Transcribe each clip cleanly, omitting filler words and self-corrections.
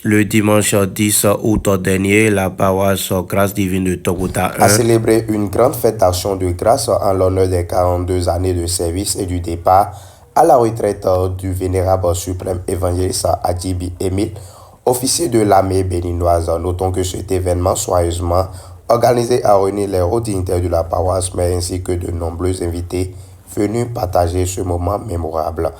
Le dimanche 10 août dernier, la paroisse Grâce Divine de Togota a 1 célébré une grande fête d'action de grâce en l'honneur des 42 années de service et du départ à la retraite du vénérable suprême évangéliste Adjibi Émile, officier de l'armée béninoise. Notons que cet événement soigneusement organisé a réuni les hauts dignitaires de la paroisse, mais ainsi que de nombreux invités venus partager ce moment mémorable.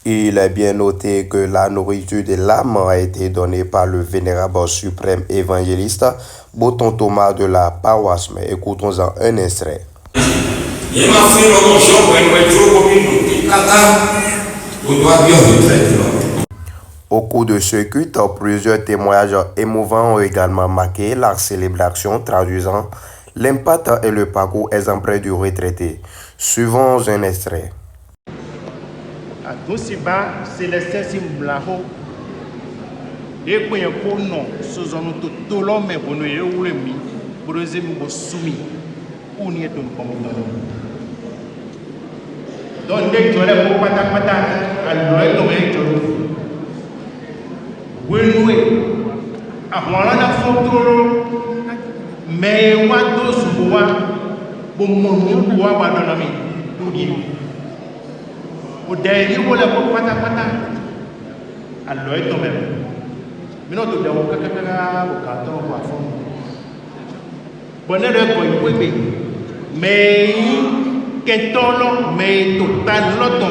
Il est bien noté que la nourriture de l'âme a été donnée par le vénérable suprême évangéliste Boton Thomas de la paroisse. Mais écoutons-en un extrait. Au cours de ce culte, plusieurs témoignages émouvants ont également marqué la célébration, traduisant l'impact et le parcours exemplaire du retraité. Suivons un extrait. Dosiba Célestin Simblaho Ekwenye kono sozono to tolo me bono ye ulemi broze mbo sumi uni eton komono don de tole ko pata alo to me to wenwe ahwala na fotoro me wa to suwa bo mo wa ba do na mi to di o deri wala ko pata alo to me minoto de o kakaka o ka to wa fon bonere ko iwepe me kentolo me total loto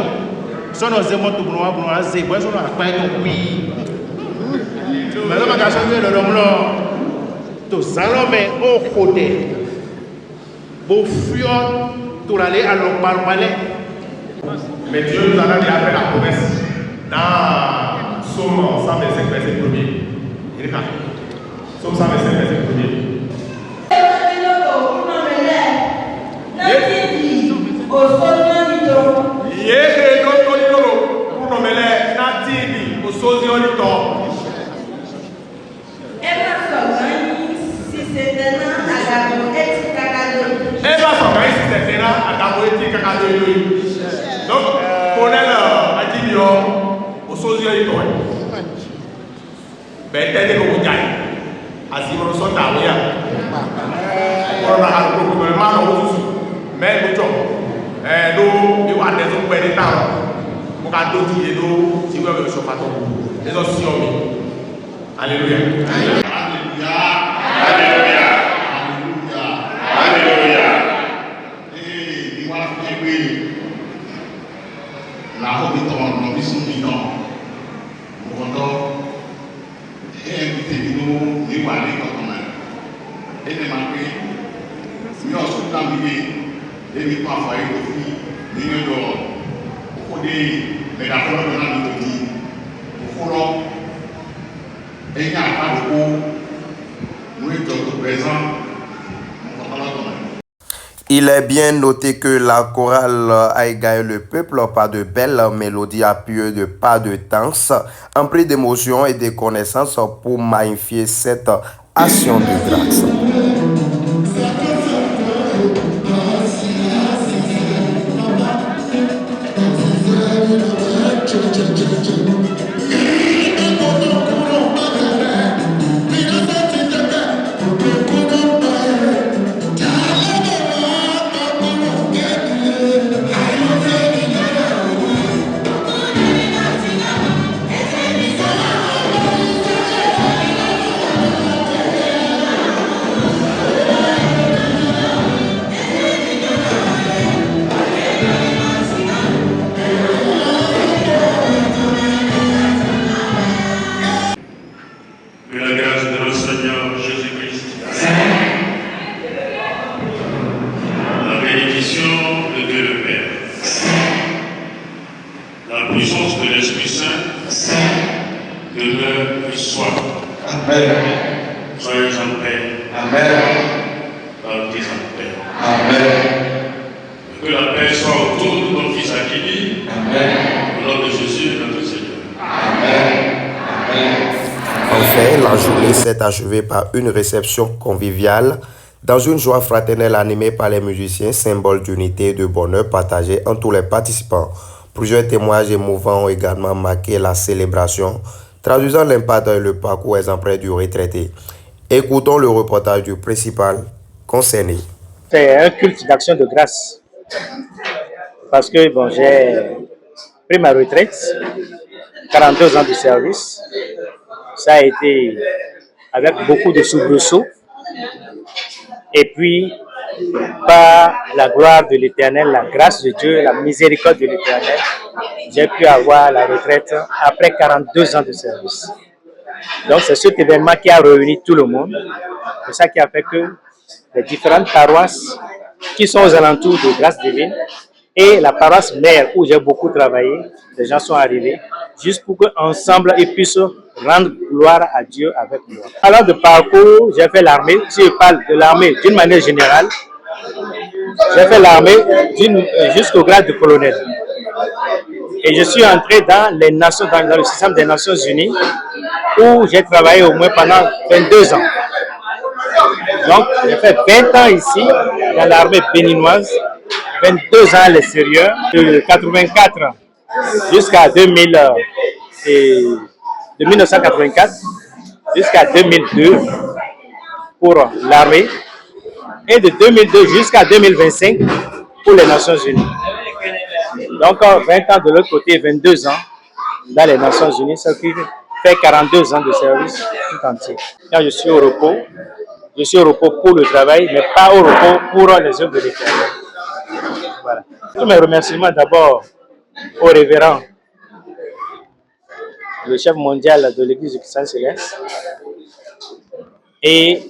sono zemo to bro wa ze bo sono apa to wi me lo ma ka so le lo mlo to salome o kote bo fio to aller à l'Oparmalais. Mais Dieu nous a déjà fait la promesse dans Somme 125 verset 1er. Somme 125 verset 1er. Donc, colonel Adibio, au sosie de toi. Ben, t'es comme vous gagnez. Asimo son tawia. Pour la halte pour le mal au sous. Mais nous sommes. Nous, nous avons des hommes de temps. Nous avons d'autres et nous, si vous avez le chauffeur. Les autres sont. Alléluia. Alléluia. Alléluia. Alléluia. Et nous avons fait la robe est en ambition bidon. Pourtant, et invité nous, nous aller quand même. Et de marquer, nous avons tout envie de nous pas faire de filles, nous dehors. Pour des d'accord de la mélodie, pour faire et il n'y a pas de coup, nous sommes présents. Il est bien noté que la chorale a égaillé le peuple par de belles mélodies appuyées de pas de danse, emplies d'émotions et de connaissances pour magnifier cette action de grâce. Enfin, la journée s'est achevée par une réception conviviale dans une joie fraternelle animée par les musiciens, symbole d'unité et de bonheur partagé entre tous les participants. Plusieurs témoignages émouvants ont également marqué la célébration, traduisant l'impact et le parcours exemplaire du retraité. Écoutons le reportage du principal concerné. C'est un culte d'action de grâce parce que bon, j'ai pris ma retraite, 42 ans de service. Ça a été avec beaucoup de soubresauts. Et puis, par la gloire de l'Éternel, la grâce de Dieu, la miséricorde de l'Éternel, j'ai pu avoir la retraite après 42 ans de service. Donc, c'est cet événement qui a réuni tout le monde. C'est ça qui a fait que les différentes paroisses qui sont aux alentours de Grâce Divine et la paroisse mère où j'ai beaucoup travaillé, les gens sont arrivés juste pour qu'ensemble ils puissent rendre gloire à Dieu avec moi. Alors de parcours, j'ai fait l'armée. Si je parle de l'armée d'une manière générale, j'ai fait l'armée jusqu'au grade de colonel. Et je suis entré dans les nations, dans le système des Nations Unies, où j'ai travaillé au moins pendant 22 ans. Donc, j'ai fait 20 ans ici, dans l'armée béninoise, 22 ans à l'extérieur, de 84 jusqu'à 1984 jusqu'à 2002 pour l'armée, et de 2002 jusqu'à 2025 pour les Nations Unies. Donc, 20 ans de l'autre côté, 22 ans dans les Nations Unies, ce qui fait 42 ans de service tout entier. Quand je suis au repos pour le travail, mais pas au repos pour les œuvres de l'Éternel. Voilà. Tous mes remerciements d'abord au révérend, le chef mondial de l'Église du Christ Céleste. Et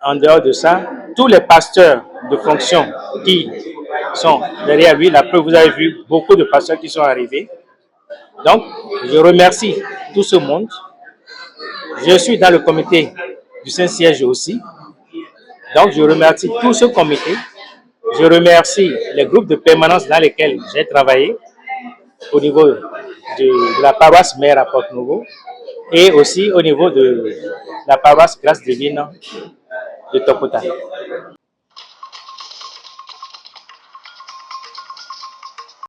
en dehors de ça, tous les pasteurs de fonction qui sont derrière lui. La preuve, vous avez vu beaucoup de pasteurs qui sont arrivés. Donc, je remercie tout ce monde. Je suis dans le comité du Saint-Siège aussi. Donc, je remercie tout ce comité. Je remercie les groupes de permanence dans lesquels j'ai travaillé au niveau de la paroisse mère à Porte-Nouveau et aussi au niveau de la paroisse Grâce Divine de Tokota.